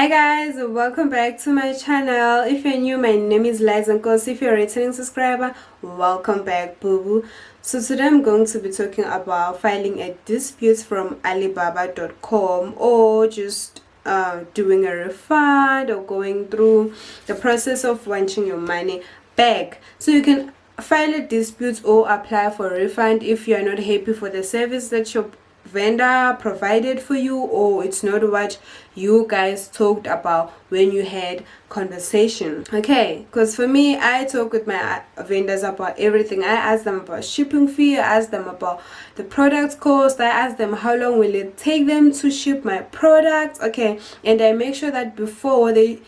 guys, welcome back to my channel. If you're new, my name is Liza, and if you're a returning subscriber, welcome back, boo boo. So today I'm going to be talking about filing a dispute from Alibaba.com, or just doing a refund, or going through the process of wanting your money back. So you can file a dispute or apply for a refund if you are not happy for the service that your vendor provided for you, or it's not what you guys talked about when you had conversation. Okay, because for me, I talk with my vendors about everything. I ask them about shipping fee, I ask them about the product cost, I ask them how long will it take them to ship my product. Okay, and I make sure that before they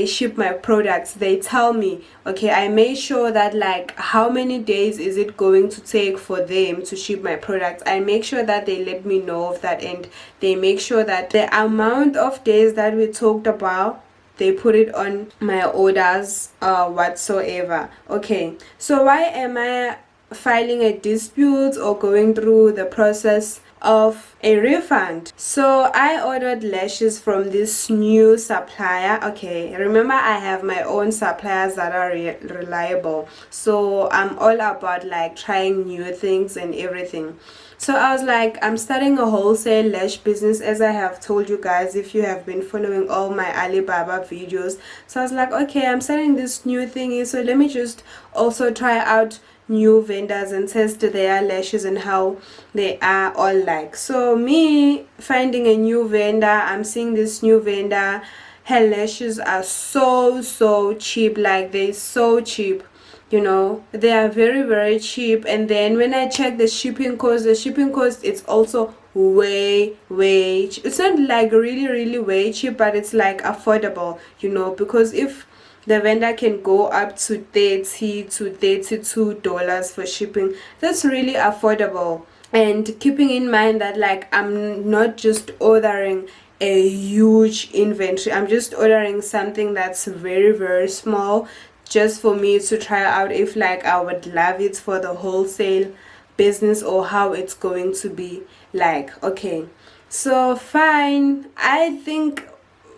ship my products, they tell me, okay, I make sure that like how many days is it going to take for them to ship my products. I make sure that they let me know of that, and they make sure that the amount of days that we talked about, they put it on my orders whatsoever. Okay, so why am I filing a dispute or going through the process of a refund? So I ordered lashes from this new supplier. Okay, remember I have my own suppliers that are reliable, so I'm all about like trying new things and everything. So I was like, I'm starting a wholesale lash business, as I have told you guys if you have been following all my Alibaba videos. So I was like, okay, I'm starting this new thingy, so let me just also try out new vendors and test their lashes and how they are all like. So me finding a new vendor, I'm seeing this new vendor, her lashes are so cheap. Like, they're so cheap, you know, they are very cheap. And then when I check the shipping cost, it's also way it's not like really way cheap, but it's like affordable, you know, because if the vendor can go up to $30 to $32 for shipping, that's really affordable. And keeping in mind that like I'm not just ordering a huge inventory, I'm just ordering something that's very small, just for me to try out if like I would love it for the wholesale business or how it's going to be like. Okay, so fine. I think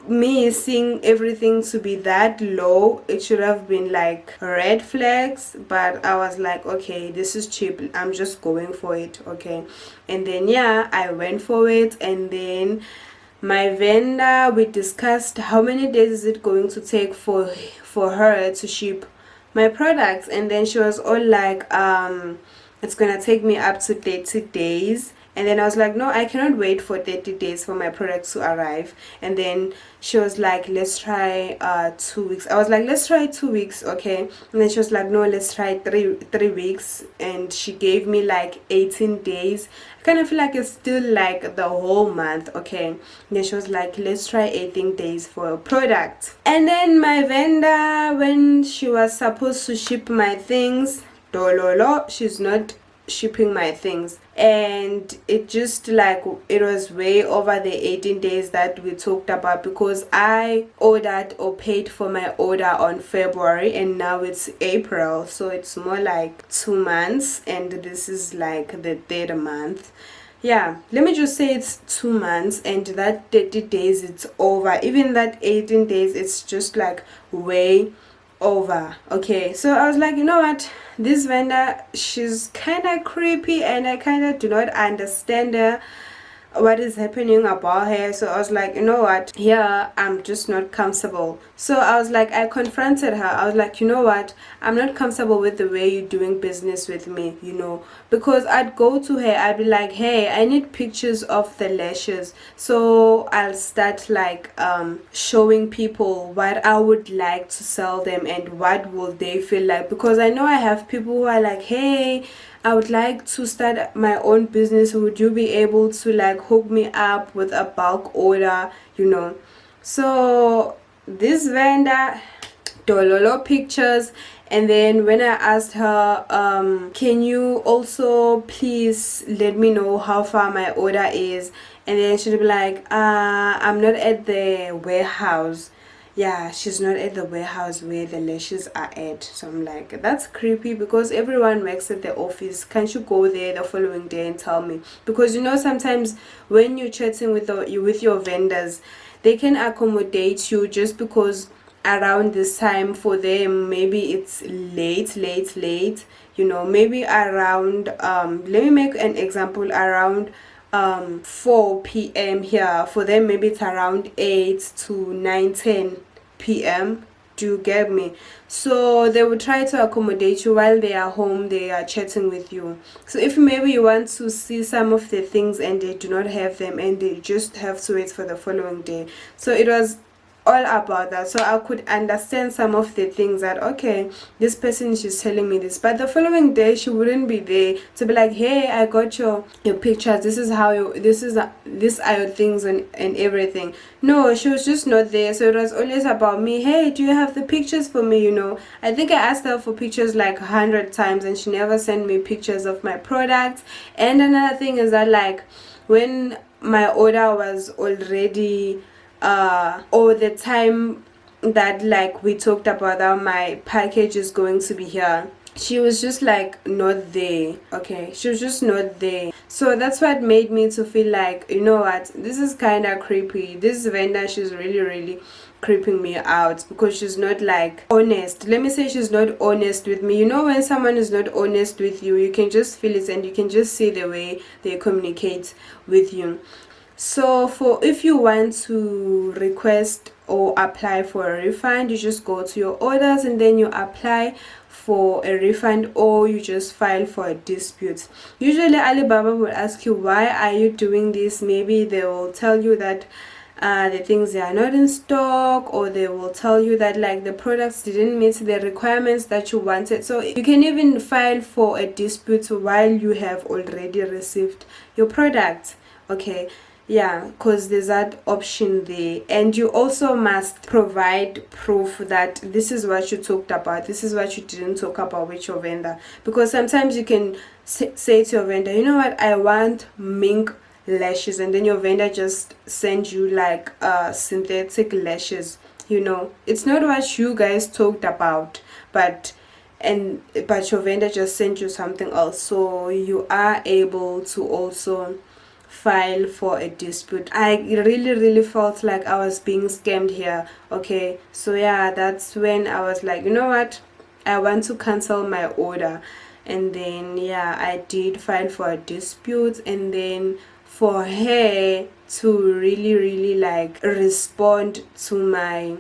me seeing everything to be that low, it should have been like red flags, but I was like, okay, this is cheap, I'm just going for it. Okay, and then yeah, I went for it. And then my vendor, we discussed how many days is it going to take for her to ship my products, and then she was all like, it's gonna take me up to 30 days. And then I was like, no, I cannot wait for 30 days for my products to arrive. And then she was like, let's try 2 weeks. I was like, let's try 2 weeks. Okay, and then she was like, no, let's try three weeks. And she gave me like 18 days. I kind of feel like it's still like the whole month. Okay, and then she was like, let's try 18 days for a product. And then my vendor, when she was supposed to ship my things, dololo, she's not shipping my things. And it just like, it was way over the 18 days that we talked about, because I ordered or paid for my order on February, and now it's April, so it's more like 2 months, and this is like the third month. Yeah, let me just say it's 2 months, and that 30 days it's over. Even that 18 days, it's just like way over. Okay, so I was like, you know what, this vendor, she's kind of creepy, and I kind of do not understand her, what is happening about her. So I was like, you know what, here I'm just not comfortable. So I was like, I confronted her. I was like, you know what, I'm not comfortable with the way you're doing business with me, you know, because I'd go to her, I'd be like, hey, I need pictures of the lashes, so I'll start like showing people what I would like to sell them and what will they feel like, because I know I have people who are like, hey, I would like to start my own business, would you be able to like hook me up with a bulk order, you know. So this vendor, dololo pictures. And then when I asked her, can you also please let me know how far my order is, and then she'd be like, I'm not at the warehouse. Yeah, she's not at the warehouse where the lashes are at. So I'm like, that's creepy, because everyone works at the office. Can't you go there the following day and tell me? Because you know, sometimes when you're chatting with your vendors, they can accommodate you just because around this time for them maybe it's late, you know, maybe around let me make an example, around 4 p.m. here for them, maybe it's around 8 to 9, 10 p.m. Do you get me? So they will try to accommodate you while they are home, they are chatting with you. So if maybe you want to see some of the things and they do not have them and they just have to wait for the following day. So it was all about that. So I could understand some of the things that, okay, this person is just telling me this, but the following day she wouldn't be there to be like, hey, I got your pictures, this is how you, these are your things and everything. No, she was just not there. So it was always about me. Hey, do you have the pictures for me? You know, I think I asked her for pictures like 100 times and she never sent me pictures of my products. And another thing is that, like, when my order was already or the time that, like, we talked about that my package is going to be here, she was just like not there. Okay, she was just not there. So that's what made me to feel like, you know what, this is kind of creepy. This vendor, she's really creeping me out because she's not like honest. Let me say she's not honest with me. You know, when someone is not honest with you, you can just feel it and you can just see the way they communicate with you. So for if you want to request or apply for a refund, you just go to your orders and then you apply for a refund, or you just file for a dispute. Usually Alibaba will ask you, why are you doing this? Maybe they will tell you that the things they are not in stock, or they will tell you that, like, the products didn't meet the requirements that you wanted. So you can even file for a dispute while you have already received your product. Okay, yeah, because there's that option there. And you also must provide proof that this is what you talked about, this is what you didn't talk about with your vendor. Because sometimes you can say to your vendor, you know what, I want mink lashes, and then your vendor just sends you like synthetic lashes. You know, it's not what you guys talked about, but your vendor just sent you something else. So you are able to also file for a dispute. I really felt like I was being scammed here. Okay, so yeah, that's when I was like, you know what, I want to cancel my order. And then yeah, I did file for a dispute. And then for her to really like respond to my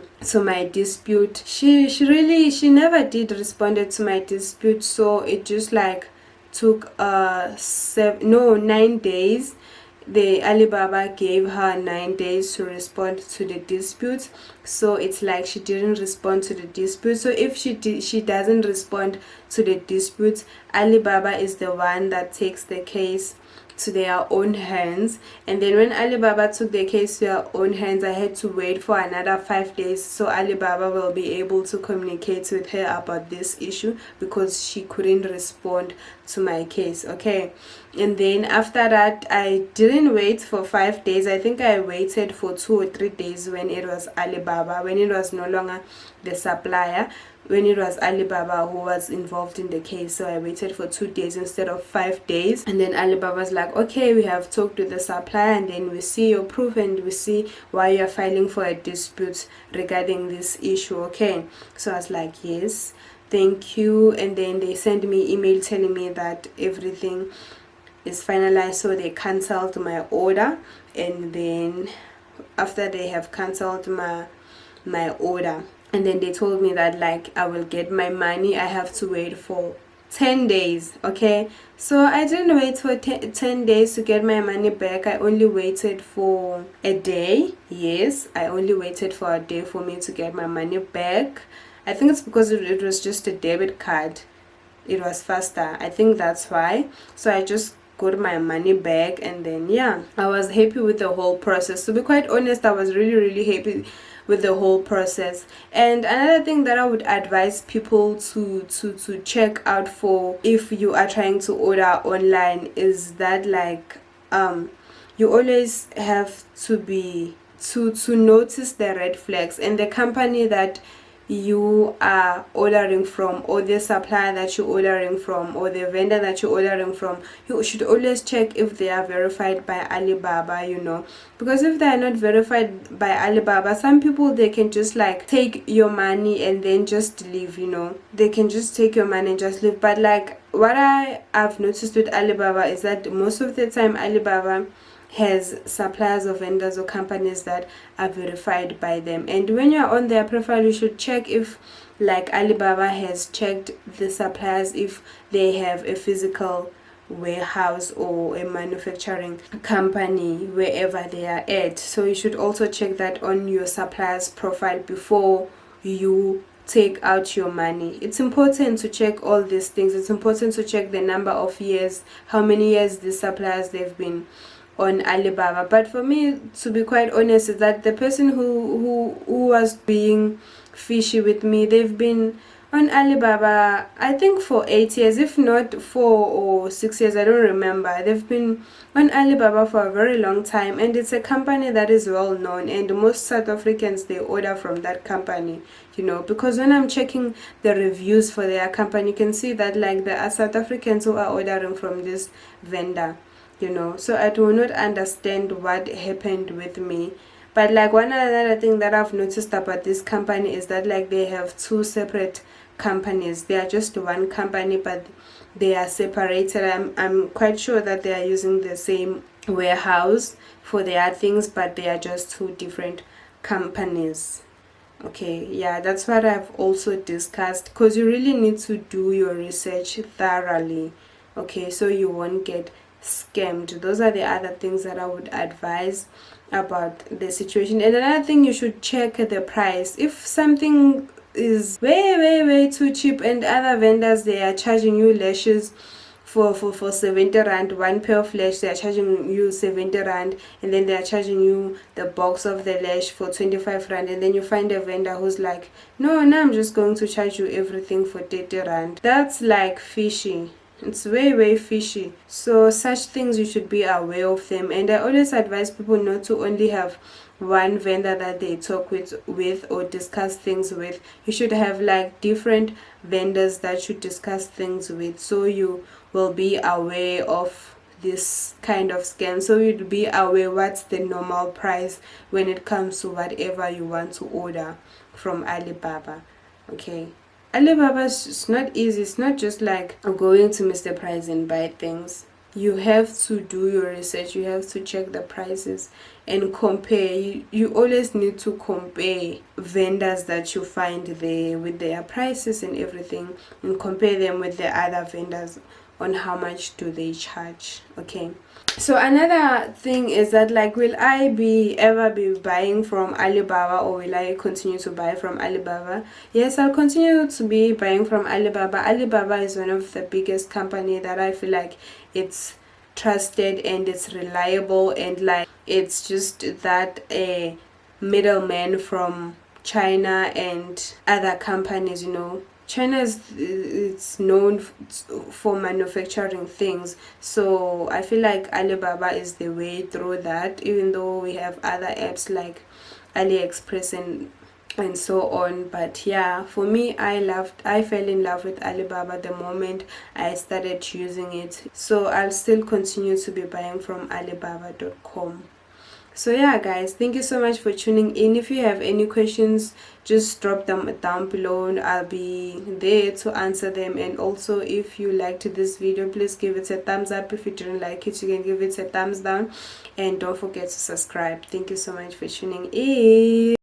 dispute, she never did responded to my dispute. So it just like took 9 days. The Alibaba gave her 9 days to respond to the dispute. So it's like she didn't respond to the dispute. So if she doesn't respond to the dispute, Alibaba is the one that takes the case to their own hands. And then when Alibaba took the case to their own hands, I had to wait for another 5 days so Alibaba will be able to communicate with her about this issue, because she couldn't respond to my case. Okay, and then after that, I didn't wait for 5 days. I think I waited for 2 or 3 days when it was Alibaba, when it was no longer the supplier, when it was Alibaba who was involved in the case. So I waited for 2 days instead of 5 days. And then Alibaba was like, okay, we have talked to the supplier and then we see your proof and we see why you're filing for a dispute regarding this issue. Okay, so I was like, yes, thank you. And then they sent me email telling me that everything is finalized. So they cancelled my order. And then after they have cancelled my order, and then they told me that, like, I will get my money. I have to wait for 10 days. Okay, so I didn't wait for 10 days to get my money back. I only waited for a day. Yes, I only waited for a day for me to get my money back. I think it's because it was just a debit card. It was faster, I think that's why. So I just got my money back. And then yeah, I was happy with the whole process. To be quite honest, I was really happy with the whole process. And another thing that I would advise people to check out for if you are trying to order online is that, like, you always have to be to notice the red flags. And the company that you are ordering from, or the supplier that you're ordering from, or the vendor that you're ordering from, you should always check if they are verified by Alibaba, you know, because if they are not verified by Alibaba, some people, they can just like take your money and then just leave, you know, they can just take your money and just leave. But like what I've noticed with Alibaba is that most of the time Alibaba has suppliers or vendors or companies that are verified by them, and when you're on their profile, you should check if like Alibaba has checked the suppliers, if they have a physical warehouse or a manufacturing company wherever they are at. So you should also check that on your supplier's profile before you take out your money. It's important to check all these things. It's important to check the number of years, how many years the suppliers they've been on Alibaba. But for me, to be quite honest, is that the person who was being fishy with me, they've been on Alibaba I think for 8 years, if not 4 or 6 years, I don't remember. They've been on Alibaba for a very long time, and it's a company that is well known, and most South Africans, they order from that company, you know, because when I'm checking the reviews for their company, you can see that like there are South Africans who are ordering from this vendor, you know. So I do not understand what happened with me. But like one other thing that I've noticed about this company is that like they have two separate companies. They are just one company, but they are separated. I'm quite sure that they are using the same warehouse for their things, but they are just two different companies. Okay, yeah, that's what I've also discussed, because you really need to do your research thoroughly, okay, so you won't get scammed. Those are the other things that I would advise about the situation. And another thing, you should check the price. If something is way too cheap, and other vendors, they are charging you lashes for 70 rand, one pair of lash, they are charging you 70 rand, and then they are charging you the box of the lash for 25 rand, and then you find a vendor who's like, no, I'm just going to charge you everything for 30 rand. That's like fishy. It's way fishy. So such things, you should be aware of them. And I always advise people not to only have one vendor that they talk with or discuss things with. You should have like different vendors that you discuss things with, so you will be aware of this kind of scam, so you'd be aware what's the normal price when it comes to whatever you want to order from Alibaba. Okay, Alibaba is not easy. It's not just like going to Mr. Price and buy things. You have to do your research. You have to check the prices and compare. You always need to compare vendors that you find there with their prices and everything, and compare them with the other vendors on how much do they charge. Okay, so another thing is that like, will I ever be buying from Alibaba, or will I continue to buy from Alibaba? Yes, I'll continue to be buying from Alibaba. Alibaba is one of the biggest company that I feel like it's trusted and it's reliable, and like it's just that a middleman from China and other companies, you know. China is it's known for manufacturing things, so I feel like Alibaba is the way through that, even though we have other apps like AliExpress and so on. But yeah, for me, I fell in love with Alibaba the moment I started using it, so I'll still continue to be buying from alibaba.com. So yeah guys, thank you so much for tuning in. If you have any questions, just drop them down below and I'll be there to answer them. And also, if you liked this video, please give it a thumbs up. If you didn't like it, you can give it a thumbs down, and don't forget to subscribe. Thank you so much for tuning in.